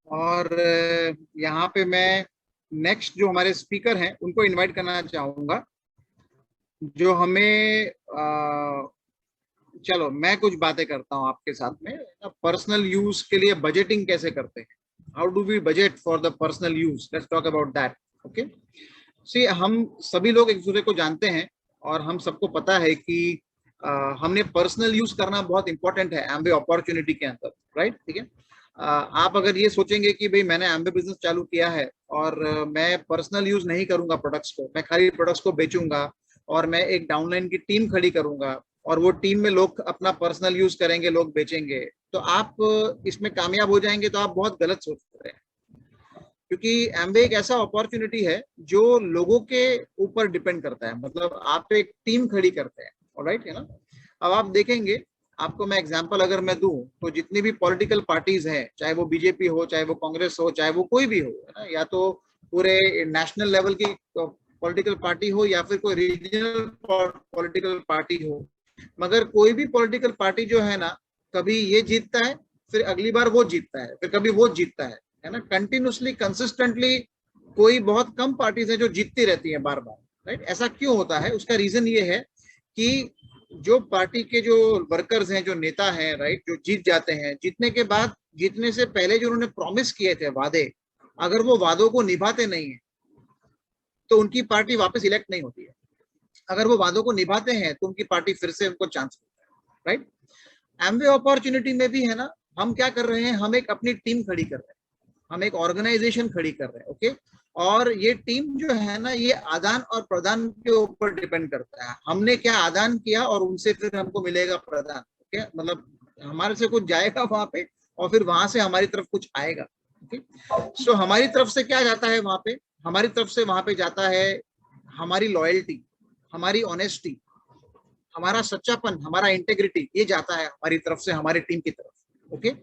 और यहाँ पे मैं नेक्स्ट जो हमारे स्पीकर हैं उनको इनवाइट करना चाहूंगा, जो हमें चलो मैं कुछ बातें करता हूँ आपके साथ में। पर्सनल यूज के लिए बजटिंग कैसे करते हैं, how do we budget for the personal use, let's talk about that. Okay, see हम सभी लोग एक दूसरे को जानते हैं और हम सबको पता है कि हमने पर्सनल यूज करना बहुत इंपॉर्टेंट है एम्बे अपॉर्चुनिटी के अंदर, राइट? ठीक है। आप अगर ये सोचेंगे कि भाई मैंने एम्बे बिजनेस चालू किया है और मैं पर्सनल यूज नहीं करूंगा प्रोडक्ट्स को, मैं खाली प्रोडक्ट्स को बेचूंगा और मैं एक डाउनलाइन की टीम खड़ी करूंगा और वो टीम में लोग अपना पर्सनल यूज करेंगे, लोग बेचेंगे, तो आप इसमें कामयाब हो जाएंगे, तो आप बहुत गलत सोच रहे हैं। क्योंकि एम्बे एक ऐसा अपॉर्चुनिटी है जो लोगों के ऊपर डिपेंड करता है, मतलब आप एक टीम खड़ी करते हैं, ऑलराइट है ना। अब आप देखेंगे, आपको मैं एग्जांपल अगर मैं दूं तो जितनी भी पॉलिटिकल पार्टीज हैं, चाहे वो बीजेपी हो, चाहे वो कांग्रेस हो, चाहे वो कोई भी हो, है ना, या तो पूरे नेशनल लेवल की पॉलिटिकल पार्टी हो या फिर कोई रीजनल पॉलिटिकल पार्टी हो, मगर कोई भी पॉलिटिकल पार्टी जो है ना, कभी ये जीतता है, फिर अगली बार वो जीतता है, फिर कभी वो जीतता है ना, कंटिन्यूसली कंसिस्टेंटली। कोई बहुत कम पार्टीज है जो जीतती रहती है बार बार, राइट? ऐसा क्यों होता है? उसका रीजन ये है कि जो पार्टी के जो वर्कर्स हैं, जो नेता हैं, राइट, जो जीत जाते हैं, जीतने के बाद, जीतने से पहले जो उन्होंने प्रॉमिस किए थे वादे, अगर वो वादों को निभाते नहीं है तो उनकी पार्टी वापस इलेक्ट नहीं होती है। अगर वो वादों को निभाते हैं तो उनकी पार्टी फिर से उनको चांस मिलता है, राइट? एम्बे अपॉर्चुनिटी में भी है ना, हम क्या कर रहे हैं, हम एक अपनी टीम खड़ी कर रहे हैं, हम एक ऑर्गेनाइजेशन खड़ी कर रहे हैं। ओके, और ये टीम जो है ना, ये आदान और प्रदान के ऊपर डिपेंड करता है, हमने क्या आदान किया और उनसे फिर हमको मिलेगा प्रदान। ओके, मतलब हमारे से कुछ जाएगा वहां पे और फिर वहां से हमारी तरफ कुछ आएगा। ओके, सो हमारी तरफ से क्या जाता है वहां पे? हमारी तरफ से वहां पे जाता है हमारी लॉयल्टी, हमारी ऑनेस्टी, हमारा सच्चापन, हमारा इंटेग्रिटी, ये जाता है हमारी तरफ से हमारी टीम की तरफ। ओके,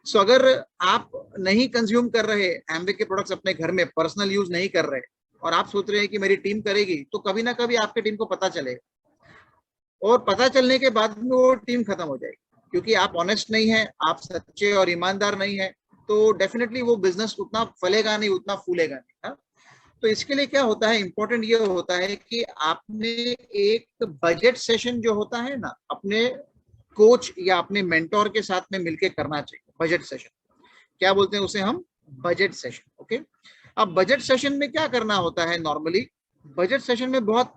सो अगर आप नहीं कंज्यूम कर रहे एम्बे के प्रोडक्ट्स अपने घर में, पर्सनल यूज नहीं कर रहे और आप सोच रहे हैं कि मेरी टीम करेगी, तो कभी ना कभी आपके टीम को पता चलेगा और पता चलने के बाद में वो टीम खत्म हो जाएगी, क्योंकि आप ऑनेस्ट नहीं है, आप सच्चे और ईमानदार नहीं है, तो डेफिनेटली वो बिजनेस उतना फलेगा नहीं, उतना फूलेगा नहीं। हाँ? तो इसके लिए क्या होता है, इंपॉर्टेंट ये होता है कि आपने एक बजट सेशन जो होता है ना, अपने कोच या अपने मेंटोर के साथ में मिलकर करना चाहिए। बजट सेशन क्या बोलते हैं उसे हम? Budget session. ओके, अब बजट सेशन में क्या करना होता है नॉर्मली? बजट सेशन में बहुत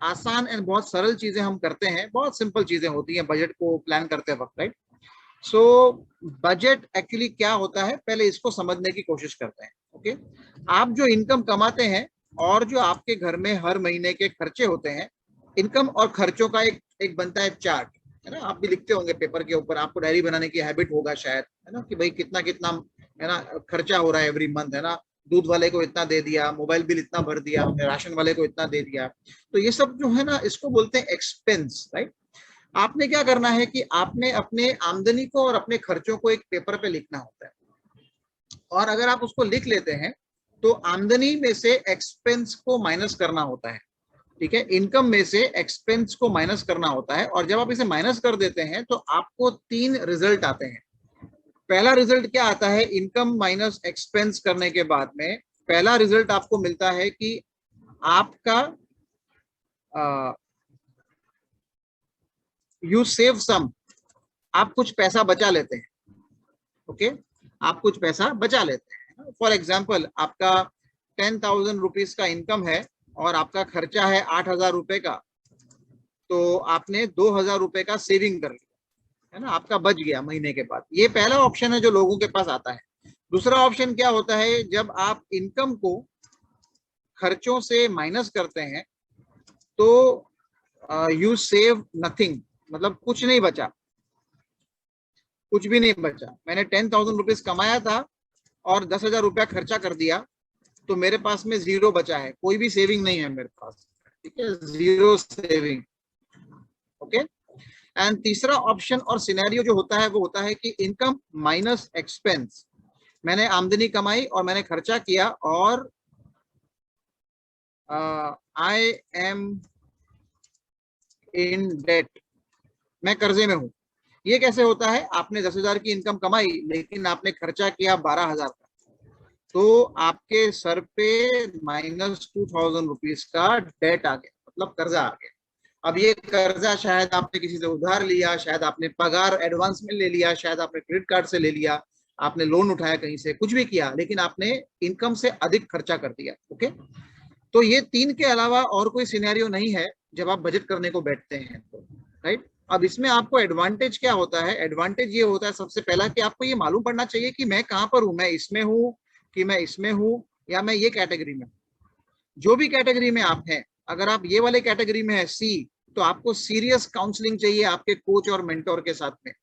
आसान एंड बहुत सरल चीजें हम करते हैं, बहुत सिंपल चीजें होती हैं बजट को प्लान करते वक्त, राइट? सो बजट एक्चुअली क्या होता है, पहले इसको समझने की कोशिश करते हैं। ओके, आप जो इनकम कमाते हैं और जो आपके घर में हर महीने के खर्चे होते हैं, इनकम और खर्चों का एक एक बनता है चार्ट, है ना? आप भी लिखते होंगे पेपर के ऊपर, आपको डायरी बनाने की हैबिट होगा शायद, है ना, कि भाई कितना कितना, है ना, खर्चा हो रहा है एवरी मंथ, है ना, दूध वाले को इतना दे दिया, मोबाइल बिल इतना भर दिया, राशन वाले को इतना दे दिया। तो ये सब जो है ना, इसको बोलते हैं एक्सपेंस, राइट? आपने क्या करना है कि आपने अपने आमदनी को और अपने खर्चों को एक पेपर पे लिखना होता है, और अगर आप उसको लिख लेते हैं तो आमदनी में से एक्सपेंस को माइनस करना होता है, ठीक है, इनकम में से एक्सपेंस को माइनस करना होता है, और जब आप इसे माइनस कर देते हैं तो आपको 3 रिजल्ट आते हैं। पहला रिजल्ट क्या आता है? इनकम माइनस एक्सपेंस करने के बाद में पहला रिजल्ट आपको मिलता है कि आपका यू सेव सम, आप कुछ पैसा बचा लेते हैं। ओके, आप कुछ पैसा बचा लेते हैं। फॉर एग्जाम्पल, आपका 10,000 रुपीज का इनकम है और आपका खर्चा है 8,000 रुपए का, तो आपने 2,000 रुपए का सेविंग कर लिया, है ना, आपका बच गया महीने के बाद। ये पहला ऑप्शन है जो लोगों के पास आता है। दूसरा ऑप्शन क्या होता है? जब आप इनकम को खर्चों से माइनस करते हैं तो यू सेव नथिंग, मतलब कुछ नहीं बचा, कुछ भी नहीं बचा। मैंने 10,000 रुपीज कमाया था और 10,000 रुपया खर्चा कर दिया, तो मेरे पास में जीरो बचा है, कोई भी सेविंग नहीं है मेरे पास, ठीक है, जीरो सेविंग। ओके, एंड तीसरा ऑप्शन और सिनेरियो जो होता है वो होता है कि इनकम माइनस एक्सपेंस, मैंने आमदनी कमाई और मैंने खर्चा किया और आई एम इन डेट, मैं कर्जे में हूं। ये कैसे होता है? आपने 10,000 की इनकम कमाई लेकिन आपने खर्चा किया 12,000 का, तो आपके सर पे -2000 रुपीज का डेट आ गया, मतलब कर्जा आ गया। अब ये कर्जा शायद आपने किसी से उधार लिया, शायद आपने पगार एडवांस में ले लिया, शायद आपने क्रेडिट कार्ड से ले लिया, आपने लोन उठाया कहीं से, कुछ भी किया, लेकिन आपने इनकम से अधिक खर्चा कर दिया। ओके, तो ये तीन के अलावा और कोई सिनेरियो नहीं है जब आप बजट करने को बैठते हैं तो, राइट। अब इसमें आपको एडवांटेज क्या होता है? एडवांटेज ये होता है सबसे पहला कि आपको ये मालूम पड़ना चाहिए कि मैं कहां पर हूं, मैं इसमें हूं कि मैं इसमें हूं या मैं ये कैटेगरी में। जो भी कैटेगरी में आप हैं, अगर आप ये वाले कैटेगरी में है सी, तो आपको सीरियस काउंसलिंग चाहिए आपके कोच और मेंटोर के साथ में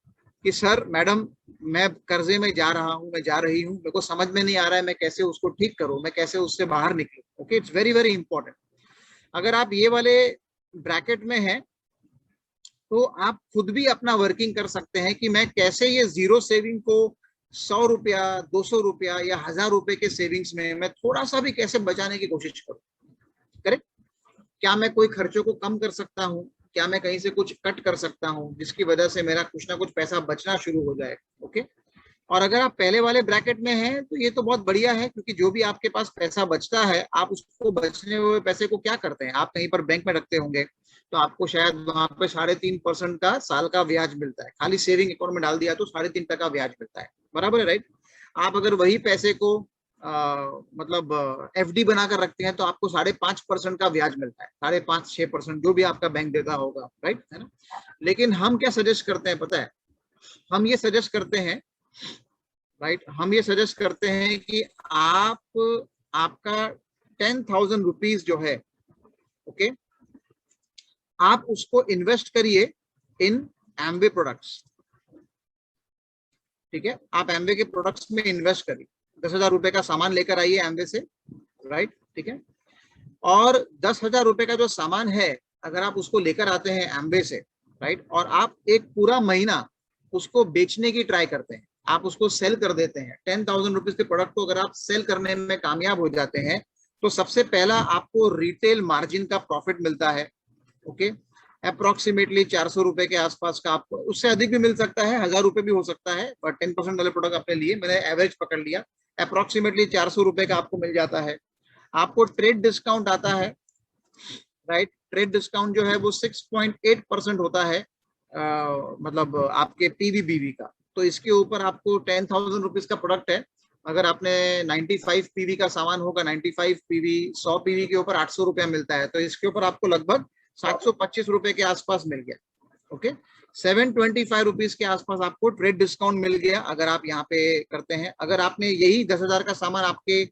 कि सर मैडम मैं कर्जे में जा रहा हूं, मैं जा रही हूं, मेरे को समझ में नहीं आ रहा है मैं कैसे उसको ठीक करूं, मैं कैसे उससे बाहर निकलूं। Okay, it's very very important. अगर आप ये वाले ब्रैकेट में हैं तो आप खुद भी अपना वर्किंग कर सकते हैं कि मैं कैसे ये जीरो सेविंग को 100 रुपया, 200 रुपया या 1000 रुपए के सेविंग्स में मैं थोड़ा सा भी कैसे बचाने की कोशिश करूं। करेक्ट? क्या मैं कोई खर्चों को कम कर सकता हूँ? क्या मैं कहीं से कुछ कट कर सकता हूँ जिसकी वजह से मेरा कुछ ना कुछ पैसा बचना शुरू हो जाए? ओके, और अगर आप पहले वाले ब्रैकेट में हैं तो ये तो बहुत बढ़िया है, क्योंकि जो भी आपके पास पैसा बचता है आप उसको बचने हुए पैसे को क्या करते हैं? आप कहीं पर बैंक में रखते होंगे तो आपको शायद वहां पे 3.5% का साल का ब्याज मिलता है। खाली सेविंग अकाउंट में डाल दिया तो 3.5% का ब्याज मिलता है, बराबर है, राइट। आप अगर वही पैसे को मतलब एफडी बनाकर रखते हैं तो आपको 5.5% का ब्याज मिलता है, 5.5-6% जो भी आपका बैंक देता होगा, राइट, है ना। लेकिन हम क्या सजेस्ट करते हैं पता है? हम ये सजेस्ट करते हैं, राइट, हम ये सजेस्ट करते हैं कि आपका 10,000 रुपीज जो है, ओके, आप उसको इन्वेस्ट करिए इन एमवे प्रोडक्ट्स। ठीक है, आप एमवे के प्रोडक्ट्स में इन्वेस्ट करिए। 10,000 रुपए का सामान लेकर आइए एमवे से, राइट, ठीक है। और 10,000 रुपए का जो सामान है अगर आप उसको लेकर आते हैं एमवे से, राइट, और आप एक पूरा महीना उसको बेचने की ट्राई करते हैं, आप उसको सेल कर देते हैं 10,000 रुपीज के प्रोडक्ट को अगर आप सेल करने में कामयाब हो जाते हैं तो सबसे पहला आपको रिटेल मार्जिन का प्रॉफिट मिलता है। ओके, अप्रोक्सीमेटली 400 रुपए के आसपास का, आपको उससे अधिक भी मिल सकता है, 1000 रुपए भी हो सकता है, बट 10% वाले प्रोडक्ट आपने लिए, मैंने एवरेज पकड़ लिया, अप्रोक्सीमेटली 400 रुपए का आपको मिल जाता है। आपको ट्रेड डिस्काउंट आता है, राइट। ट्रेड डिस्काउंट जो है वो 6.8% होता है, मतलब आपके पीवी का। तो इसके ऊपर आपको 10,000 रुपीज का प्रोडक्ट है, अगर आपने 95 पीवी का सामान होगा, 95 पीवी 100 पीवी के ऊपर 800 रुपया मिलता है, तो इसके ऊपर आपको लगभग 725 रुपए के आसपास मिल गया। ओके, 725 रुपीज के आसपास आपको ट्रेड डिस्काउंट मिल गया अगर आप यहाँ पे करते हैं। अगर आपने यही 10,000 का सामान आपके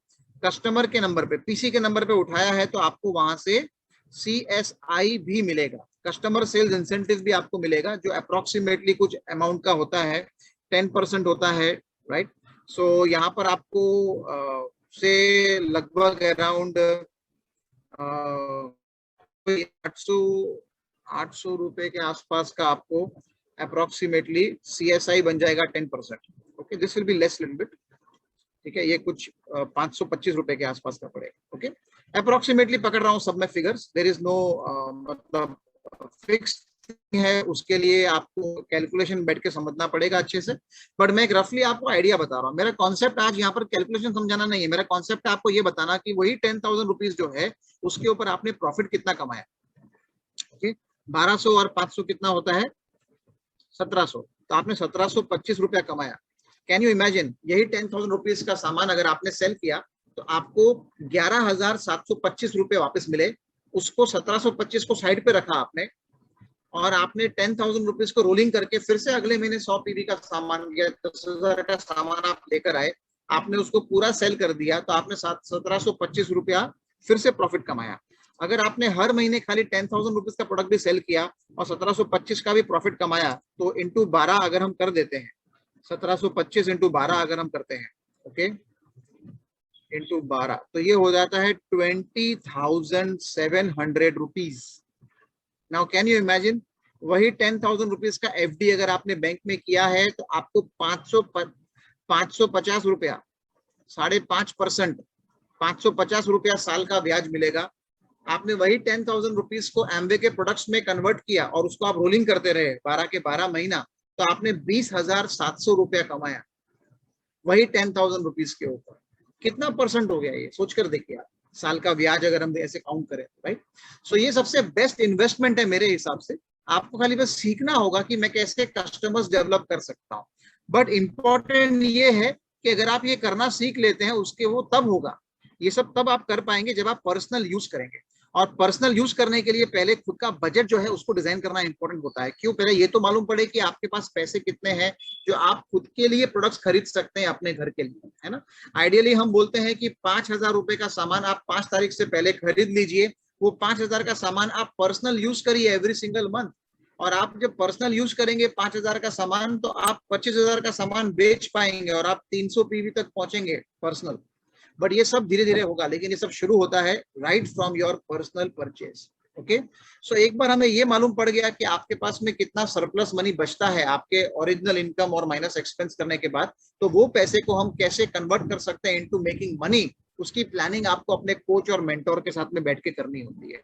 कस्टमर के नंबर पे, पीसी के नंबर पे उठाया है तो आपको वहां से CSI भी मिलेगा, कस्टमर सेल्स इंसेंटिव भी आपको मिलेगा, जो अप्रोक्सीमेटली कुछ अमाउंट का होता है, 10% होता है, राइट। सो यहाँ पर आपको से लगभग अराउंड 800 रुपए के आसपास का आपको अप्रोक्सीमेटली CSI बन जाएगा 10%। Okay, this will be less little bit, ठीक है, ये कुछ 525 रुपए के आसपास का पड़ेगा। ओके, अप्रोक्सीमेटली पकड़ रहा हूँ सब में फिगर्स, देयर इज नो मतलब फिक्स है, उसके लिए आपको कैलकुलेशन बैठ के समझना पड़ेगा अच्छे से, बट मैं एक रफली आपको आइडिया बता रहा हूँ। मेरा कॉन्सेप्ट आज यहाँ पर कैलकुलेशन समझाना नहीं है, मेरा कॉन्सेप्ट आपको ये बताना कि वही 10,000 रुपीज जो है उसके ऊपर आपने प्रॉफिट कितना कमाया। ओके, 1200 और 500 कितना होता है? 1700, तो आपने 1725 रुपया कमाया। कैन यू इमेजिन, यही 10,000 रुपीज का सामान अगर आपने सेल किया तो आपको 11,725 रुपए वापस मिले। उसको 1725 को साइड पे रखा आपने, और आपने 10,000 रुपीज को रोलिंग करके फिर से अगले महीने 100 पीवी का सामान या 10,000 का सामान आप लेकर आए, आपने उसको पूरा सेल कर दिया तो आपने 1725 रुपया फिर से प्रॉफिट कमाया। अगर आपने हर महीने खाली 10,000 रुपीज का प्रोडक्ट भी सेल किया और 1725 का भी प्रॉफिट कमाया, तो इंटू 12 अगर हम कर देते हैं, 1725 इंटू 12 अगर हम करते हैं, ओके, इंटू 12, तो ये हो जाता है 20,700 rupees. Now can you imagine, वही 10,000 रुपीज का एफडी अगर आपने बैंक में किया है तो आपको 550 रुपया, 5.5%, 550 रुपया साल का ब्याज मिलेगा। आपने वही 10,000 रुपीज को एमवे के प्रोडक्ट्स में कन्वर्ट किया और उसको आप रोलिंग करते रहे 12 के 12 महीना, तो आपने 20,700 रुपया कमाया वही 10,000 रुपीज के ऊपर। कितना परसेंट हो गया ये, सोचकर देखिए आप, साल का ब्याज अगर हम ऐसे काउंट करें, राइट। सो ये सबसे बेस्ट इन्वेस्टमेंट है मेरे हिसाब से। आपको खाली बस सीखना होगा कि मैं कैसे कस्टमर्स डेवलप कर सकता हूँ। बट इंपॉर्टेंट ये है कि अगर आप ये करना सीख लेते हैं, उसके वो तब होगा, ये सब तब आप कर पाएंगे जब आप पर्सनल यूज करेंगे। और पर्सनल यूज करने के लिए पहले खुद का बजट जो है उसको डिजाइन करना इंपॉर्टेंट होता है। क्यों? पहले ये तो मालूम पड़े कि आपके पास पैसे कितने हैं जो आप खुद के लिए प्रोडक्ट्स खरीद सकते हैं अपने घर के लिए, है ना। आइडियली हम बोलते हैं कि 5,000 रुपए का सामान आप 5 तारीख से पहले खरीद लीजिए। वो 5,000 का सामान आप पर्सनल यूज करिए एवरी सिंगल मंथ। और आप जब पर्सनल यूज करेंगे 5,000 का सामान, तो आप 25,000 का सामान बेच पाएंगे और आप 300 पीवी तक पहुंचेंगे पर्सनल। बट ये सब धीरे धीरे होगा, लेकिन ये सब शुरू होता है right from your personal purchase. Okay, so एक बार हमें ये मालूम पड़ गया कि आपके पास में कितना सरप्लस मनी बचता है आपके ओरिजिनल इनकम और माइनस एक्सपेंस करने के बाद, तो वो पैसे को हम कैसे कन्वर्ट कर सकते हैं इनटू मेकिंग मनी, उसकी प्लानिंग आपको अपने कोच और मेंटोर के साथ में बैठ के करनी होती है।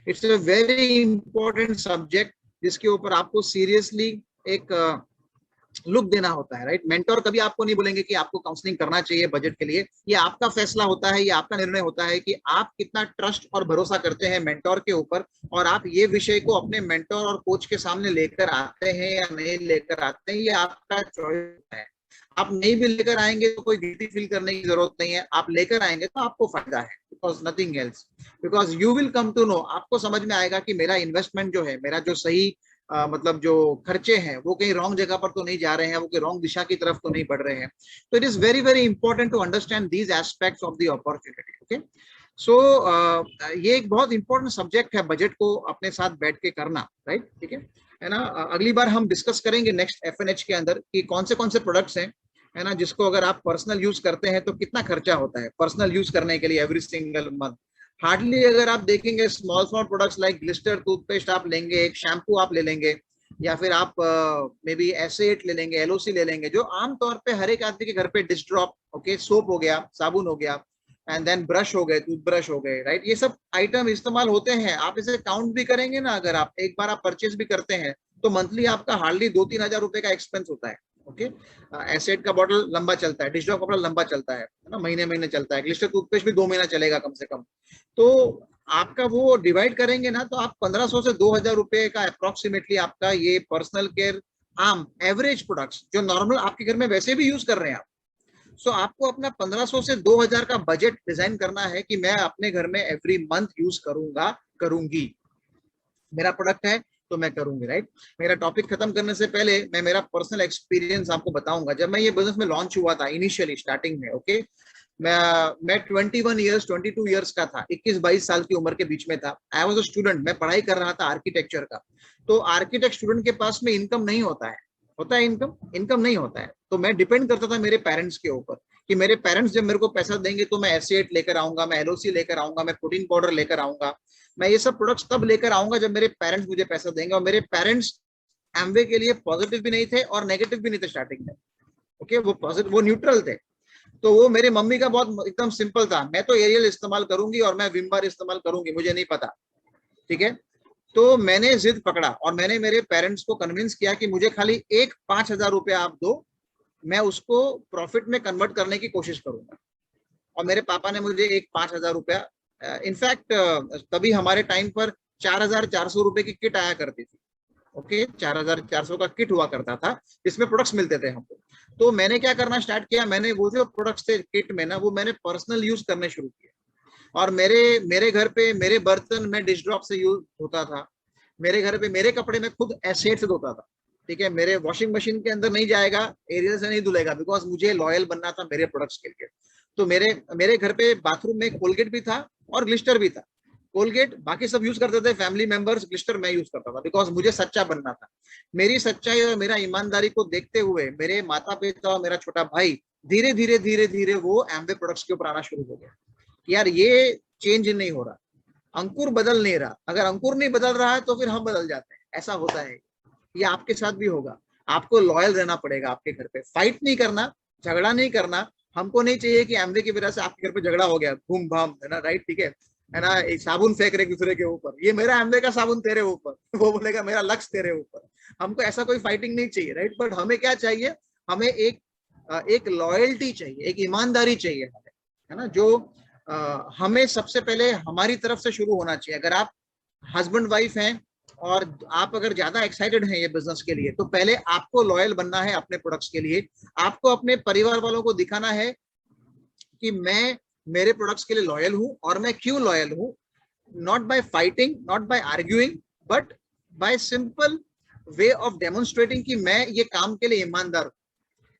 It's a very important subject जिसके ऊपर आपको सीरियसली एक लुक देना होता है, राइट। मेंटोर कभी आपको नहीं बोलेंगे कि आपको काउंसलिंग करना चाहिए बजट के लिए। ये आपका फैसला होता है, ये आपका निर्णय होता है कि आप कितना ट्रस्ट और भरोसा करते हैं मेंटोर के ऊपर, और आप ये विषय को अपने मेंटोर और कोच के सामने लेकर आते हैं या नहीं लेकर आते हैं, ये आपका चॉइस है। आप नहीं भी लेकर आएंगे तो कोई गिल्टी फील करने की जरूरत नहीं है, आप लेकर आएंगे तो आपको फायदा है, because nothing else. Because you will come to know, आपको समझ में आएगा कि मेरा इन्वेस्टमेंट जो है, मेरा जो सही मतलब जो खर्चे हैं वो कहीं रॉन्ग जगह पर तो नहीं जा रहे हैं, वो कहीं रॉन्ग दिशा की तरफ तो नहीं बढ़ रहे हैं। तो it is very very important to understand these aspects of the opportunity. Okay, so ये एक बहुत इंपॉर्टेंट सब्जेक्ट है बजट को अपने साथ बैठ के करना, राइट। ठीक है ना। अगली बार हम डिस्कस करेंगे नेक्स्ट FNH के अंदर कि कौन से प्रोडक्ट्स हैं, है ना, जिसको अगर आप पर्सनल यूज करते हैं तो कितना खर्चा होता है पर्सनल यूज करने के लिए एवरी सिंगल मंथ। हार्डली अगर आप देखेंगे small small products like Glister toothpaste आप लेंगे, एक शैम्पू आप ले लेंगे, या फिर आप मे बी एस8 ले लेंगे, LOC ले लेंगे, जो आमतौर पे हर एक आदमी के घर पे डिश ड्रॉप, ओके, सोप हो गया, साबुन हो गया, एंड देन ब्रश हो गए, टूथब्रश हो गए, राइट। ये सब आइटम इस्तेमाल होते हैं। आप इसे काउंट भी करेंगे ना, अगर आप एक बार आप परचेज भी करते हैं तो मंथली आपका हार्डली 2-3 हजार रुपए का एक्सपेंस होता है। ओके, एसिड का बॉटल लंबा चलता है, डिश ड्रॉप का बॉटल लंबा चलता है ना, महीने महीने चलता है। ग्लिस्टर टूथपेस्ट भी 2 महीना चलेगा कम से कम। तो आपका वो डिवाइड करेंगे ना, तो आप 1,500 से 2,000 रुपए का अप्रोक्सीमेटली आपका ये पर्सनल केयर आम एवरेज प्रोडक्ट्स जो नॉर्मल आपके घर में वैसे भी यूज कर रहे हैं आप, सो आपको अपना 1,500 से 2,000 का बजट डिजाइन करना है कि मैं अपने घर में एवरी मंथ यूज करूंगा, करूंगी। मेरा प्रोडक्ट है तो मैं करूंगी, राइट। मेरा टॉपिक खत्म करने से पहले मैं मेरा पर्सनल एक्सपीरियंस आपको बताऊंगा। जब मैं ये बिजनेस में लॉन्च हुआ था इनिशियली स्टार्टिंग में, ओके, मैं 22 ईयर्स का था, 21-22 साल की उम्र के बीच में था। आई वाज अ स्टूडेंट, मैं पढ़ाई कर रहा था आर्किटेक्चर का। तो आर्किटेक्ट स्टूडेंट के पास में इनकम नहीं होता है, होता है इनकम नहीं होता है। तो मैं डिपेंड करता था मेरे पेरेंट्स के ऊपर कि मेरे पेरेंट्स जब मेरे को पैसा देंगे तो मैं एस8 लेकर आऊंगा, मैं LOC लेकर आऊंगा, मैं प्रोटीन पाउडर लेकर आऊंगा, मैं ये सब प्रोडक्ट्स तब लेकर आऊंगा जब मेरे पेरेंट्स मुझे पैसा देंगे। और मेरे पेरेंट्स एमवे के लिए पॉजिटिव भी नहीं थे और नेगेटिव भी नहीं थे स्टार्टिंग में। ओके, वो पॉजिटिव, वो न्यूट्रल थे। तो वो मेरे मम्मी का बहुत एकदम सिंपल था, मैं तो एरियल इस्तेमाल करूंगी और मैं विम बार इस्तेमाल करूंगी, मुझे नहीं पता। ठीक है, तो मैंने जिद पकड़ा और मैंने मेरे पेरेंट्स को कन्विंस किया कि मुझे खाली एक 5,000 रुपया आप दो, मैं उसको प्रॉफिट में कन्वर्ट करने की कोशिश करूंगा। और मेरे पापा ने मुझे एक 5,000 रुपया, इनफैक्ट तभी हमारे टाइम पर 4,400 रुपए की किट आया करती थी। ओके, 4,400 का किट हुआ करता था जिसमें प्रोडक्ट्स मिलते थे हमको। तो मैंने क्या करना स्टार्ट किया, मैंने वो जो प्रोडक्ट्स थे किट में ना, वो मैंने पर्सनल यूज करने शुरू किए। और मेरे घर पे मेरे बर्तन में डिश ड्रॉप से यूज होता था। मेरे घर पे मेरे कपड़े में खुद एसिड से धोता था। ठीक है, मेरे वॉशिंग मशीन के अंदर नहीं जाएगा, एरियल से नहीं धुलेगा, बिकॉज मुझे लॉयल बनना था मेरे प्रोडक्ट्स के लिए। तो मेरे घर पे बाथरूम में कोलगेट भी था और ग्लिस्टर भी था। कोलगेट बाकी सब यूज करते थे फैमिली मेंबर्स, ग्लिस्टर मैं यूज करता था, बिकॉज मुझे सच्चा बनना था। मेरी सच्चाई और मेरा ईमानदारी को देखते हुए मेरे माता पिता और मेरा छोटा भाई धीरे धीरे धीरे धीरे वो एम्वे प्रोडक्ट्स के ऊपर आना शुरू हो गया। यार ये चेंज नहीं हो रहा, अंकुर बदल नहीं रहा, अगर अंकुर नहीं बदल रहा है तो फिर हम बदल जाते हैं, ऐसा होता है। ये आपके साथ भी होगा। आपको लॉयल रहना पड़ेगा आपके घर पे, फाइट नहीं करना, झगड़ा नहीं करना। हमको नहीं चाहिए कि एमवे की वजह से आपके घर पे झगड़ा हो गया, घूम भाम, है ना, राइट, ठीक है ना, एक साबुन फेंक रहे एक दूसरे के ऊपर, ये मेरा एमवे का साबुन तेरे ऊपर, वो बोलेगा मेरा लक्ष्य तेरे ऊपर। हमको ऐसा कोई फाइटिंग नहीं चाहिए, राइट। बट हमें क्या चाहिए, हमें एक लॉयल्टी चाहिए, एक ईमानदारी चाहिए हमें। है ना, जो हमें सबसे पहले हमारी तरफ से शुरू होना चाहिए। अगर आप हस्बैंड वाइफ हैं और आप अगर ज्यादा एक्साइटेड हैं ये बिजनेस के लिए, तो पहले आपको लॉयल बनना है अपने प्रोडक्ट्स के लिए। आपको अपने परिवार वालों को दिखाना है कि मैं मेरे प्रोडक्ट्स के लिए लॉयल हूं, और मैं क्यों लॉयल हूं, not by fighting, not by arguing, but by simple way of demonstrating कि मैं ये काम के लिए ईमानदार हूं।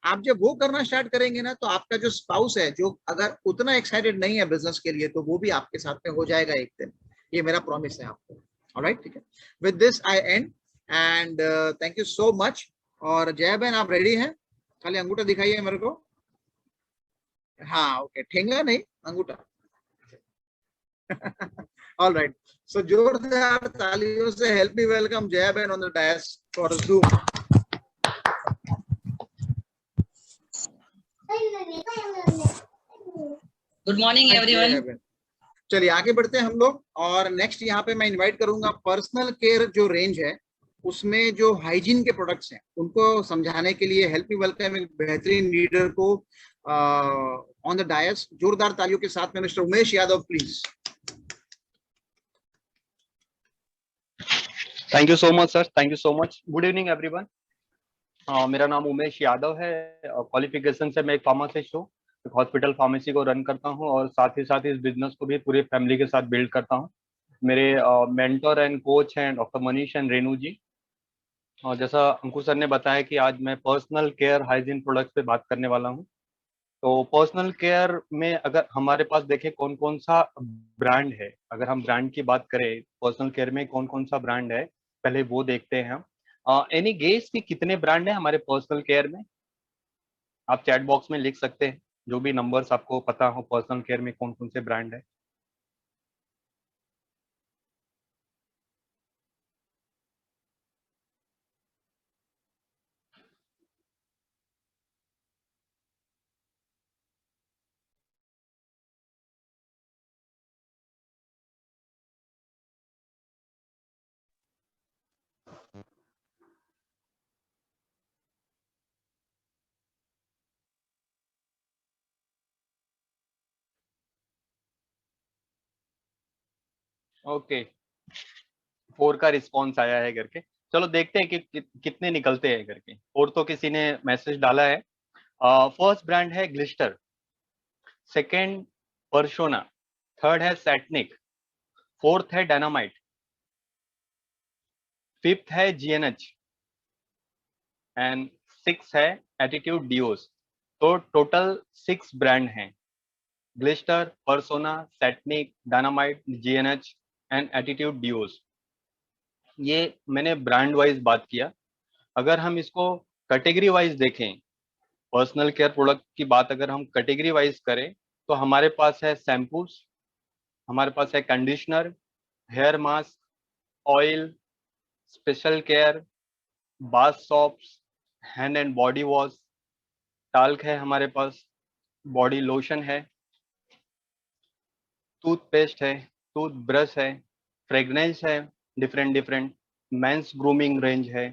आप जब वो करना स्टार्ट करेंगे ना, तो आपका जो स्पाउस है, जो अगर उतना एक्साइटेड नहीं है बिजनेस के लिए, तो वो भी आपके साथ में हो जाएगा एक दिन। ये मेरा प्रॉमिस है आपको। ऑलराइट, ठीक है। With this I and, and thank you so much. और जया बहन, आप रेडी हैं? खाली अंगूठा दिखाइए मेरे को। हाँ, ओके, ठेंगा नहीं, अंगूठा। ऑल राइट, सो जोरदार तालियों से हेल्प मी वेलकम जया बहन on the dais for Zoom. Good morning everyone. चलिए आगे बढ़ते हैं हम लोग। और नेक्स्ट यहाँ पे मैं इनवाइट करूंगा पर्सनल केयर जो रेंज है, उसमें जो हाइजीन के प्रोडक्ट्स हैं उनको समझाने के लिए हेल्प मी वेलकम एक बेहतरीन लीडर को ऑन द डायस। जोरदार तालियों के साथ में mister Umesh Yadav, please. Thank you so much sir, thank you so much. Good evening everyone. मेरा नाम उमेश यादव है। क्वालिफिकेशन से मैं एक फार्मासिस्ट हूँ, एक हॉस्पिटल फार्मेसी को रन करता हूँ और साथ ही साथ इस बिजनेस को भी पूरी फैमिली के साथ बिल्ड करता हूँ। मेरे मेंटर एंड कोच हैं डॉक्टर मनीष एंड रेनू जी। और जैसा अंकुर सर ने बताया कि आज मैं पर्सनल केयर हाइजीन प्रोडक्ट्स पे बात करने वाला हूँ। तो पर्सनल केयर में अगर हमारे पास देखें कौन कौन सा ब्रांड है, अगर हम ब्रांड की बात करें पर्सनल केयर में कौन कौन सा ब्रांड है, पहले वो देखते हैं हम। एनी गेस कि कितने ब्रांड है हमारे पर्सनल केयर में? आप चैट बॉक्स में लिख सकते हैं जो भी नंबर्स आपको पता हो पर्सनल केयर में कौन कौन से ब्रांड है। ओके, 4 का रिस्पॉन्स आया है करके। चलो देखते हैं कि कितने निकलते हैं करके। और तो किसी ने मैसेज डाला है। फर्स्ट ब्रांड है ग्लिस्टर, सेकेंड परसोना, थर्ड है सैटनिक, फोर्थ है डायनामाइट, फिफ्थ है जीएनएच एंड सिक्स है एटीट्यूड डिओस। तो टोटल 6 ब्रांड हैं, Glister, Persona, Satinique, Dynamite, GNH and Attitude deos. ये मैंने ब्रांड वाइज बात किया। अगर हम इसको कैटेगरी वाइज देखें, पर्सनल केयर प्रोडक्ट की बात अगर हम कैटेगरी वाइज करें, तो हमारे पास है शैम्पूस, हमारे पास है conditioner, hair mask, oil, special care, bath soaps, hand and body wash, talc है हमारे पास, बॉडी लोशन है, टूथपेस्ट है, टूथ ब्रश है, फ्रेगनेंस है different different, men's grooming range है,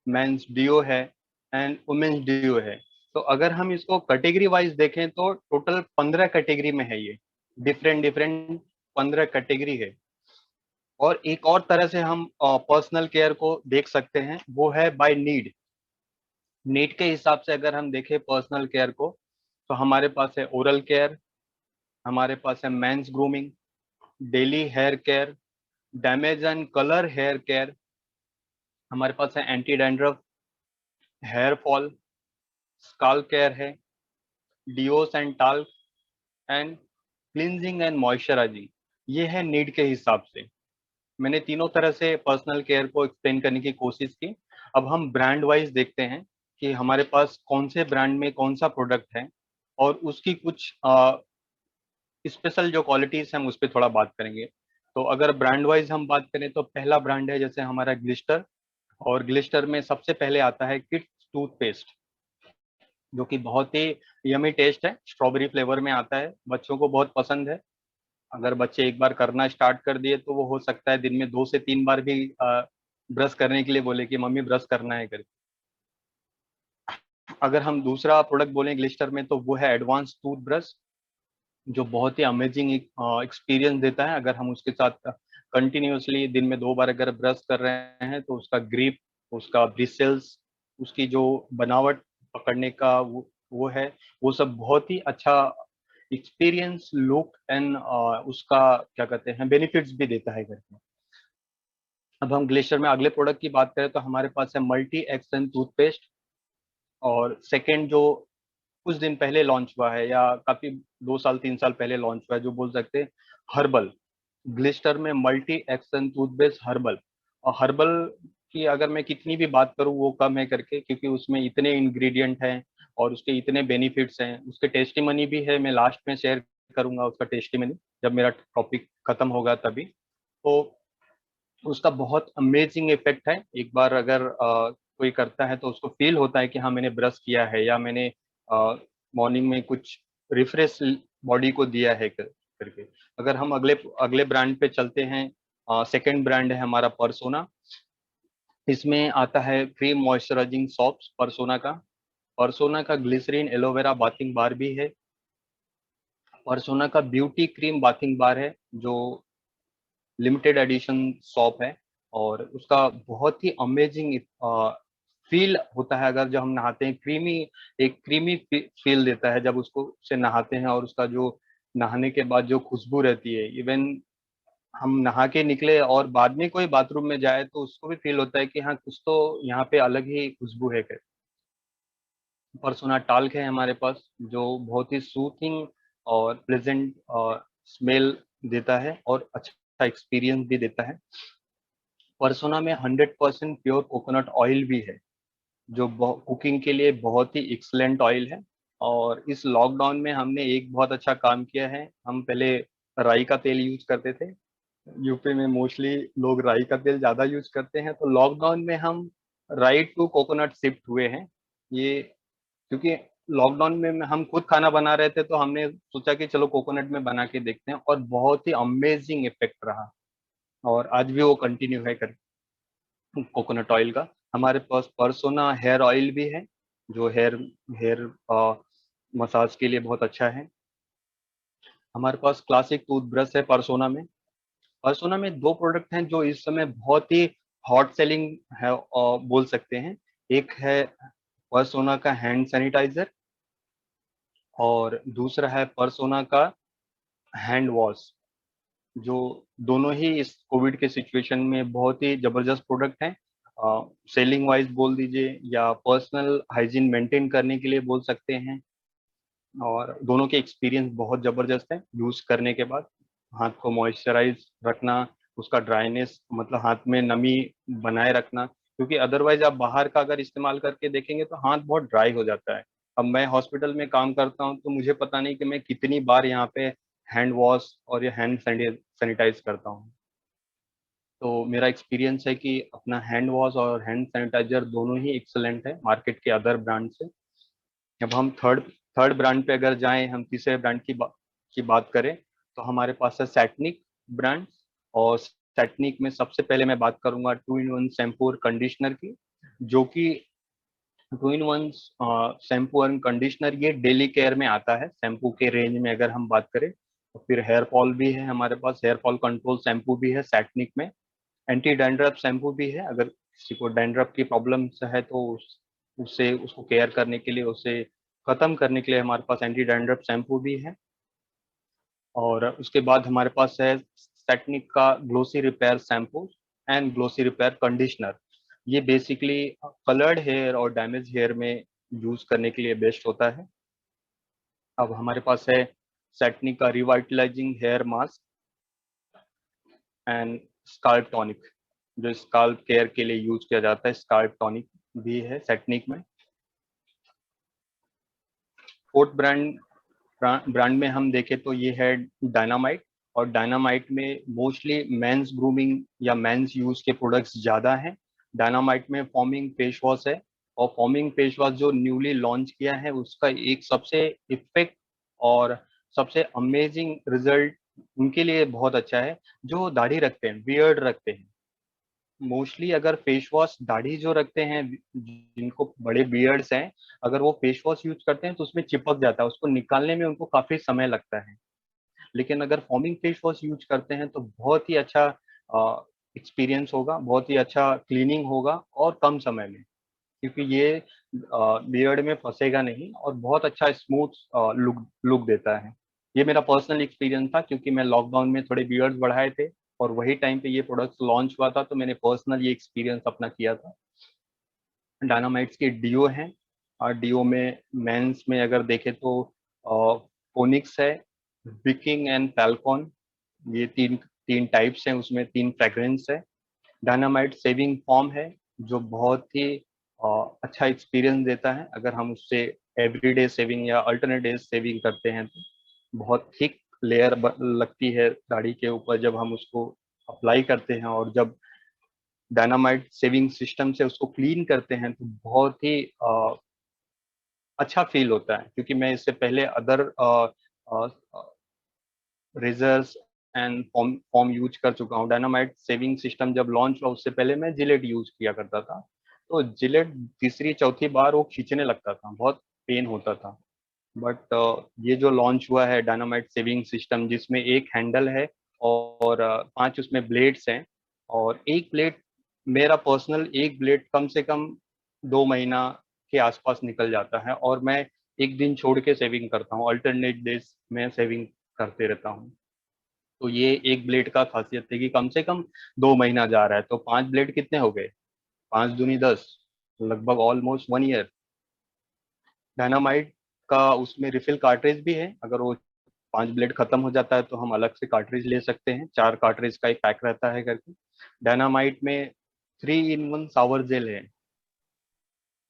मेंस डिओ है एंड वुमेन्स डिओ है। तो अगर हम इसको कैटेगरी वाइज देखें तो टोटल 15 कैटेगरी में है ये, डिफरेंट डिफरेंट 15 कैटेगरी है। और एक और तरह से हम पर्सनल केयर को देख सकते हैं, वो है बाय नीड। नीड के हिसाब से अगर हम देखें पर्सनल केयर को, तो हमारे पास है ओरल केयर, हमारे पास है men's grooming, daily hair care, damage and colour hair care, हमारे पास है anti dandruff, hair fall, scalp care है, deos and talc and cleansing and moisturising. ये है नीड के हिसाब से। मैंने तीनों तरह से पर्सनल केयर को एक्सप्लेन करने की कोशिश की। अब हम ब्रांड वाइज देखते हैं कि हमारे पास कौन से ब्रांड में कौन सा प्रोडक्ट है और उसकी कुछ स्पेशल जो क्वालिटीज हैं हम उस पर थोड़ा बात करेंगे। तो अगर ब्रांड वाइज हम बात करें तो पहला ब्रांड है जैसे हमारा ग्लिस्टर, और ग्लिस्टर में सबसे पहले आता है किड्स टूथपेस्ट, जो कि बहुत ही यमी टेस्ट है, स्ट्रॉबेरी फ्लेवर में आता है, बच्चों को बहुत पसंद है। अगर बच्चे एक बार करना स्टार्ट कर दिए तो वो हो सकता है दिन में 2 से 3 बार भी ब्रश करने के लिए बोले कि मम्मी ब्रश करना है करके। अगर हम दूसरा प्रोडक्ट बोलें ग्लिस्टर में तो वो है एडवांस टूथ ब्रश, जो बहुत ही अमेजिंग एक्सपीरियंस देता है। अगर हम उसके साथ कंटिन्यूअसली दिन में 2 बार अगर ब्रश कर रहे हैं तो उसका ग्रिप, उसका ब्रिसल्स, उसकी जो बनावट पकड़ने का वो है, वो सब बहुत ही अच्छा एक्सपीरियंस, लुक एंड उसका क्या कहते हैं बेनिफिट्स भी देता है करके। अब हम ग्लेशियर में अगले प्रोडक्ट की बात करें तो हमारे पास है मल्टी एक्शन टूथपेस्ट। और सेकेंड जो कुछ दिन पहले लॉन्च हुआ है या काफी 2 साल 3 साल पहले लॉन्च हुआ है, जो बोल सकते हैं हर्बल। ग्लिस्टर में मल्टी एक्शन टूथपेस्ट हर्बल। और हर्बल की अगर मैं कितनी भी बात करूं वो कम है करके, क्योंकि उसमें इतने इंग्रेडिएंट हैं और उसके इतने बेनिफिट्स हैं। उसके टेस्टिमनी भी है, मैं लास्ट में शेयर करूंगा उसका टेस्टिमनी जब मेरा टॉपिक खत्म होगा तभी। तो उसका बहुत अमेजिंग इफेक्ट है। एक बार अगर कोई करता है तो उसको फील होता है कि हाँ मैंने ब्रश किया है या मैंने मॉर्निंग में कुछ रिफ्रेश बॉडी को दिया है करके। अगर हम अगले अगले ब्रांड पे चलते हैं, सेकंड ब्रांड है हमारा परसोना। इसमें आता है क्रीम मॉइस्चराइजिंग सॉप्स परसोना का। परसोना का ग्लिसरीन एलोवेरा बाथिंग बार भी है। परसोना का ब्यूटी क्रीम बाथिंग बार है जो लिमिटेड एडिशन शॉप है। और उसका बहुत ही अमेजिंग फील होता है अगर जब हम नहाते हैं। एक क्रीमी फील देता है जब उसको से नहाते हैं। और उसका जो नहाने के बाद जो खुशबू रहती है, इवन हम नहा के निकले और बाद में कोई बाथरूम में जाए तो उसको भी फील होता है कि हाँ कुछ तो यहाँ पे अलग ही खुशबू है। परसोना टाल्क है हमारे पास जो बहुत ही सूथिंग और प्लेजेंट स्मेल देता है और अच्छा एक्सपीरियंस भी देता है। परसोना में 100% प्योर कोकोनट ऑयल भी है जो कुकिंग के लिए बहुत ही एक्सलेंट ऑयल है। और इस लॉकडाउन में हमने एक बहुत अच्छा काम किया है। हम पहले राई का तेल यूज करते थे। यूपी में मोस्टली लोग राई का तेल ज्यादा यूज करते हैं, तो लॉकडाउन में हम राई टू कोकोनट शिफ्ट हुए हैं। ये क्योंकि लॉकडाउन में हम खुद खाना बना रहे थे तो हमने सोचा कि चलो कोकोनट में बना के देखते हैं, और बहुत ही अमेजिंग इफेक्ट रहा। और आज भी वो कंटिन्यू है कोकोनट ऑयल का। हमारे पास परसोना हेयर ऑयल भी है जो हेयर हेयर मसाज के लिए बहुत अच्छा है। हमारे पास क्लासिक टूथब्रश है परसोना में। परसोना में 2 प्रोडक्ट हैं जो इस समय बहुत ही हॉट सेलिंग है बोल सकते हैं। एक है परसोना का हैंड सैनिटाइजर और दूसरा है परसोना का हैंड वॉश, जो दोनों ही इस कोविड के सिचुएशन में बहुत ही जबरदस्त प्रोडक्ट हैं। सेलिंग वाइज बोल दीजिए या पर्सनल हाइजीन मेंटेन करने के लिए बोल सकते हैं। और दोनों के एक्सपीरियंस बहुत जबरदस्त है यूज करने के बाद। हाथ को मॉइस्चराइज रखना, उसका ड्राइनेस मतलब हाथ में नमी बनाए रखना, क्योंकि अदरवाइज आप बाहर का अगर इस्तेमाल करके देखेंगे तो हाथ बहुत ड्राई हो जाता है। अब मैं हॉस्पिटल में काम करता हूँ तो मुझे पता नहीं कि मैं कितनी बार यहाँ पे हैंड वॉश और ये हैंड सैनिटाइज करता हूँ। तो मेरा एक्सपीरियंस है कि अपना हैंड वॉश और हैंड सैनिटाइजर दोनों ही एक्सलेंट है मार्केट के अदर ब्रांड से। अब हम थर्ड थर्ड ब्रांड पे अगर जाएं, हम तीसरे ब्रांड की बात करें तो हमारे पास है सैटनिक ब्रांड। और सैटनिक में सबसे पहले मैं बात करूंगा 2-in-1 शैम्पू और कंडीशनर की, जो कि 2-in-1 शैम्पू और कंडीशनर ये डेली केयर में आता है शैम्पू के रेंज में अगर हम बात करें। तो फिर हेयर फॉल भी है हमारे पास, हेयर फॉल कंट्रोल शैम्पू भी है सैटनिक में। एंटी डैंड्रफ शैम्पू भी है, अगर किसी को डैंड्रफ की प्रॉब्लम है तो उससे उसको केयर करने के लिए, उसे खत्म करने के लिए हमारे पास एंटी डैंड्रफ शैम्पू भी है। और उसके बाद हमारे पास है टेक्निक का glossy repair shampoo and glossy repair conditioner. ये बेसिकली कलर्ड हेयर और डैमेज हेयर में यूज करने के लिए बेस्ट होता है। अब हमारे पास है सेटनिक का revitalising hair mask and scalp tonic, जो स्काल्प केयर के लिए यूज किया जाता है। स्काल्प टॉनिक भी है सेटनिक में। फोर्थ ब्रांड में हम देखें तो ये है डायनामाइट। और डायनामाइट में मोस्टली मेंस ग्रूमिंग या मेंस यूज के प्रोडक्ट्स ज़्यादा हैं। डायनामाइट में फॉर्मिंग फेस वॉश है। और फॉर्मिंग फेस वॉश जो न्यूली लॉन्च किया है उसका एक सबसे इफेक्ट और सबसे अमेजिंग रिजल्ट उनके लिए बहुत अच्छा है जो दाढ़ी रखते हैं, बियर्ड रखते हैं। मोस्टली अगर फेस वॉश दाढ़ी जो रखते हैं, जिनको बड़े बियर्ड्स हैं, अगर वो फेस वॉश यूज करते हैं तो उसमें चिपक जाता है, उसको निकालने में उनको काफी समय लगता है। लेकिन अगर फॉर्मिंग फेस वॉश यूज करते हैं तो बहुत ही अच्छा एक्सपीरियंस होगा, बहुत ही अच्छा क्लीनिंग होगा और कम समय में, क्योंकि ये बियर्ड में फंसेगा नहीं और बहुत अच्छा स्मूथ लुक देता है। ये मेरा पर्सनल एक्सपीरियंस था, क्योंकि मैं लॉकडाउन में थोड़े बियर्ड्स बढ़ाए थे और वही टाइम पे ये प्रोडक्ट लॉन्च हुआ था, तो मैंने पर्सनल ये एक्सपीरियंस अपना किया था। डायनामाइट्स के डीओ हैं, और डीओ में मेंस में अगर देखें तो फोनिक्स है, विकिंग एंड फैल्कॉन, ये तीन तीन टाइप्स हैं, उसमें तीन फ्रेग्रेंस है। डायनामाइट सेविंग फॉर्म है, जो बहुत ही अच्छा एक्सपीरियंस देता है। अगर हम उससे एवरीडे सेविंग या अल्टरनेट डे सेविंग करते हैं तो बहुत थिक लेयर लगती है दाढ़ी के ऊपर जब हम उसको अप्लाई करते हैं, और जब डायनामाइट सेविंग सिस्टम से उसको क्लीन करते हैं तो बहुत ही अच्छा फील होता है। क्योंकि मैं इससे पहले other razors and foam use कर चुका हूँ। डायनामाइट सेविंग सिस्टम जब लॉन्च हुआ उससे पहले मैं जिलेट यूज किया करता था, तो जिलेट तीसरी चौथी बार वो खींचने लगता था, बहुत पेन होता था। बट ये जो लॉन्च हुआ है डायनामाइट सेविंग सिस्टम, जिसमें एक हैंडल है और 5 उसमें ब्लेड्स हैं, और एक ब्लेड, मेरा पर्सनल एक ब्लेड कम से कम 2 महीना के आसपास निकल जाता है, और मैं एक दिन छोड़ के सेविंग करता हूँ, अल्टरनेट डेज में सेविंग करते रहता हूँ। तो ये एक ब्लेड का खासियत है कि कम से कम 2 महीना जा रहा है, तो 5 ब्लेड कितने हो गए, 5 दूनी 10, लगभग ऑलमोस्ट 1 ईयर। डायनामाइट का उसमें रिफिल कार्ट्रिज भी है, अगर वो 5 ब्लेड खत्म हो जाता है तो हम अलग से कार्ट्रिज ले सकते हैं, 4 कार्ट्रिज का एक पैक रहता है करके। डायनामाइट में 3-in-1 शावर जेल है।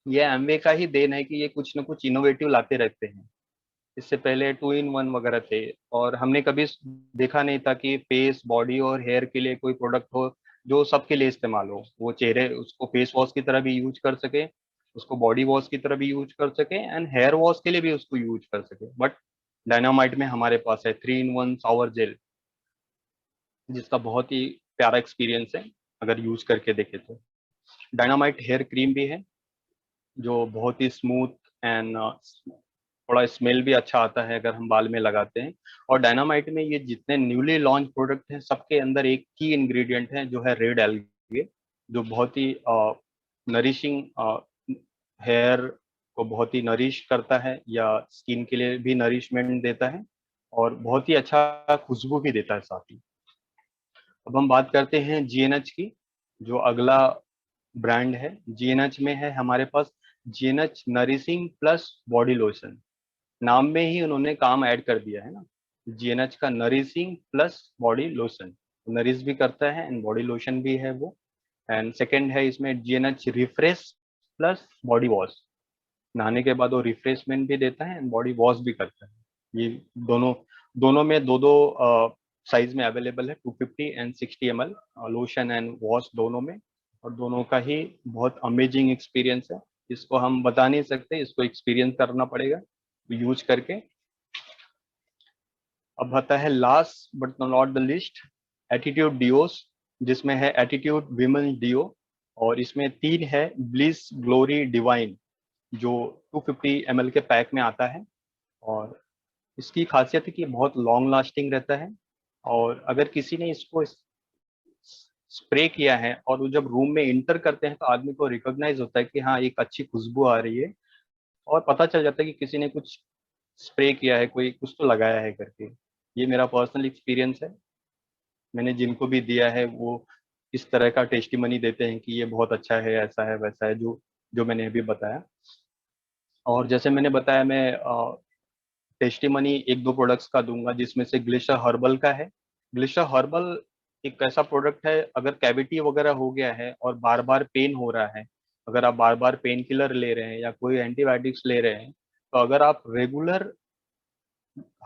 ये एमवे का ही देन है कि ये कुछ ना कुछ इनोवेटिव लाते रहते हैं। इससे पहले 2-in-1 वगैरह थे, और हमने कभी देखा नहीं था कि फेस, बॉडी और हेयर के लिए कोई प्रोडक्ट हो जो सबके लिए इस्तेमाल हो। वो चेहरे उसको फेस वॉश की तरह भी यूज कर सके, उसको बॉडी वॉश की तरह भी यूज कर सके, एंड हेयर वॉश के लिए भी उसको यूज कर सके। बट डायनामाइट में हमारे पास है 3-in-1 शावर जेल, जिसका बहुत ही प्यारा एक्सपीरियंस है अगर यूज करके देखे तो। डायनामाइट हेयर क्रीम भी है, जो बहुत ही स्मूथ एंड थोड़ा स्मेल भी अच्छा आता है अगर हम बाल में लगाते हैं। और डायनामाइट में ये जितने न्यूली लॉन्च प्रोडक्ट हैं, सबके अंदर एक की इंग्रेडिएंट है जो है रेड एल्गे, जो बहुत ही नरिशिंग, हेयर को बहुत ही नरिश करता है, या स्किन के लिए भी नरिशमेंट देता है, और बहुत ही अच्छा खुशबू भी देता है साथ ही। अब हम बात करते हैं जीएनएच की, जो अगला ब्रांड है। जीएनएच में है हमारे पास GNH nourishing plus body lotion. नाम में ही उन्होंने काम ऐड कर दिया है ना, जीएनएच का nourishing plus body lotion, nourish भी करता है एंड बॉडी लोशन भी है वो। एंड सेकंड है इसमें GNH refresh plus body wash, नहाने के बाद वो रिफ्रेशमेंट भी देता है एंड बॉडी वॉश भी करता है। ये दोनों दोनों में दो दो साइज में अवेलेबल है, 250 and 60 ml lotion and wash दोनों में, और दोनों का ही बहुत अमेजिंग एक्सपीरियंस है। इसको हम बता नहीं सकते, इसको एक्सपीरियंस करना पड़ेगा यूज करके। अब आता है last but not the least, Attitude deos, जिसमें है एटीट्यूड विमेन डिओ, और इसमें 3 है, ब्लिस, ग्लोरी, डिवाइन, जो 250 ml के पैक में आता है। और इसकी खासियत है कि बहुत लॉन्ग लास्टिंग रहता है, और अगर किसी ने इसको स्प्रे किया है और वो जब रूम में इंटर करते हैं तो आदमी को रिकॉग्नाइज होता है कि हाँ एक अच्छी खुशबू आ रही है, और पता चल जाता है कि किसी ने कुछ स्प्रे किया है, कोई कुछ तो लगाया है करके। ये मेरा पर्सनल एक्सपीरियंस है, मैंने जिनको भी दिया है वो इस तरह का टेस्टिमनी देते हैं कि ये बहुत अच्छा है, ऐसा है वैसा है, जो जो मैंने अभी बताया। और जैसे मैंने बताया, मैं टेस्टिमनी 1-2 प्रोडक्ट्स का दूंगा, जिसमें से ग्लिशर हर्बल का है। ग्लिशर हर्बल एक ऐसा प्रोडक्ट है, अगर कैविटी वगैरह हो गया है और बार बार पेन हो रहा है, अगर आप बार बार पेन किलर ले रहे हैं या कोई एंटीबायोटिक्स ले रहे हैं, तो अगर आप रेगुलर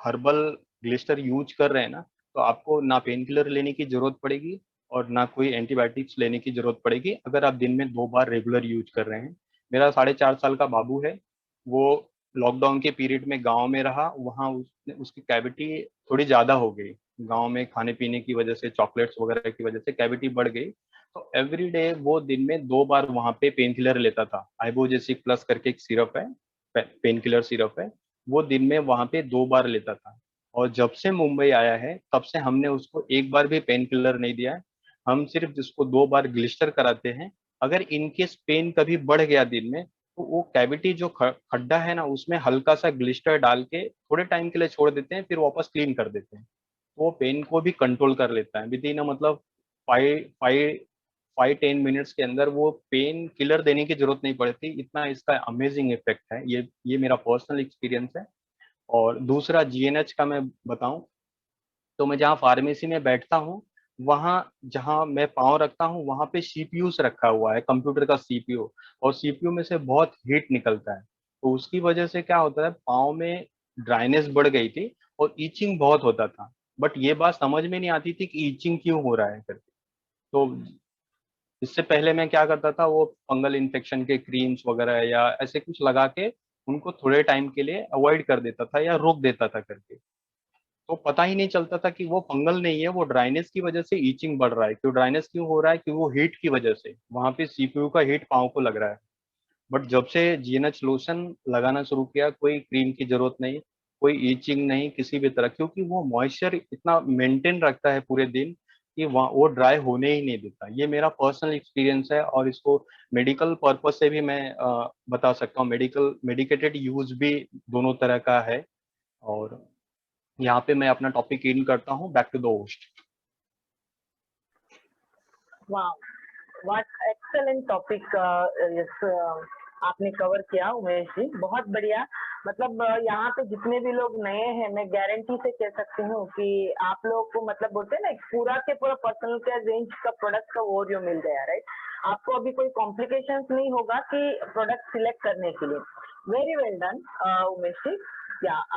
हर्बल ग्लिस्टर यूज कर रहे हैं ना, तो आपको ना पेन किलर लेने की जरूरत पड़ेगी और ना कोई एंटीबायोटिक्स लेने की जरूरत पड़ेगी, अगर आप दिन में 2 बार रेगुलर यूज कर रहे हैं। मेरा 4.5 साल का बाबू है, वो लॉकडाउन के पीरियड में गांव में रहा, वहाँ उसकी कैविटी थोड़ी ज़्यादा हो गई, गांव में खाने पीने की वजह से, चॉकलेट्स वगैरह की वजह से कैविटी बढ़ गई। तो एवरी डे वो दिन में 2 बार वहाँ पे पेन किलर लेता था, आइबोजेसिक प्लस करके एक सिरप है, पेन किलर सिरप है, वो दिन में वहाँ पे 2 बार लेता था। और जब से मुंबई आया है तब से हमने उसको एक बार भी पेन किलर नहीं दिया है। हम सिर्फ जिसको 2 बार ग्लिस्टर कराते हैं। अगर इनकेस पेन कभी बढ़ गया दिन में, तो वो कैविटी जो खड्डा है ना, उसमें हल्का सा ग्लिस्टर डाल के थोड़े टाइम के लिए छोड़ देते हैं, फिर वापस क्लीन कर देते हैं। तो वो पेन को भी कंट्रोल कर लेता है विद इन मतलब 5-10 मिनट्स के अंदर। वो पेन किलर देने की जरूरत नहीं पड़ती, इतना इसका अमेजिंग इफेक्ट है। ये मेरा पर्सनल एक्सपीरियंस है। और दूसरा जीएनएच का मैं बताऊं, तो मैं जहाँ फार्मेसी में बैठता हूँ, वहाँ जहाँ मैं पाँव रखता हूँ वहाँ पे सीपीयू रखा हुआ है, कंप्यूटर का सीपीयू। और सीपीयू में से बहुत हीट निकलता है, तो उसकी वजह से क्या होता है, पाँव में ड्राइनेस बढ़ गई थी और ईचिंग बहुत होता था। बट ये बात समझ में नहीं आती थी कि ईचिंग क्यों हो रहा है करके। तो इससे पहले मैं क्या करता था, वो फंगल इन्फेक्शन के क्रीम्स वगैरह या ऐसे कुछ लगा के उनको थोड़े टाइम के लिए अवॉइड कर देता था या रोक देता था करके। तो पता ही नहीं चलता था कि वो फंगल नहीं है, वो ड्राइनेस की वजह से ईचिंग बढ़ रहा है। क्यों ड्राइनेस क्यों हो रहा है, कि वो हीट की वजह से वहां पे सीपीयू का हीट पाँव को लग रहा है। बट जब से जीएनएच लोशन लगाना शुरू किया, कोई क्रीम की जरूरत नहीं, कोई ईचिंग नहीं किसी भी तरह, क्योंकि वो मॉइस्चर इतना मेंटेन रखता है पूरे दिन कि वो ड्राई होने ही नहीं देता। ये मेरा पर्सनल एक्सपीरियंस है, और इसको मेडिकल पर्पज से भी मैं बता सकता हूँ। मेडिकेटेड यूज भी दोनों तरह का है। और यहाँ पे मैं अपना टॉपिक इन करता हूँ, बैक टू द होस्ट। वाह, व्हाट एक्सेलेंट टॉपिक आपने कवर किया उमेश जी, बहुत बढ़िया। मतलब यहाँ पे जितने भी लोग नए हैं, मैं गारंटी से कह सकती हूँ कि आप लोग को मतलब बोलते हैं ना, पूरा के पूरा पर्सनल केयर रेंज का प्रोडक्ट का ओवरव्यू मिल गया, राइट। आपको अभी कोई कॉम्प्लिकेशंस नहीं होगा कि प्रोडक्ट सिलेक्ट करने के लिए। Very well done Umesh ji. या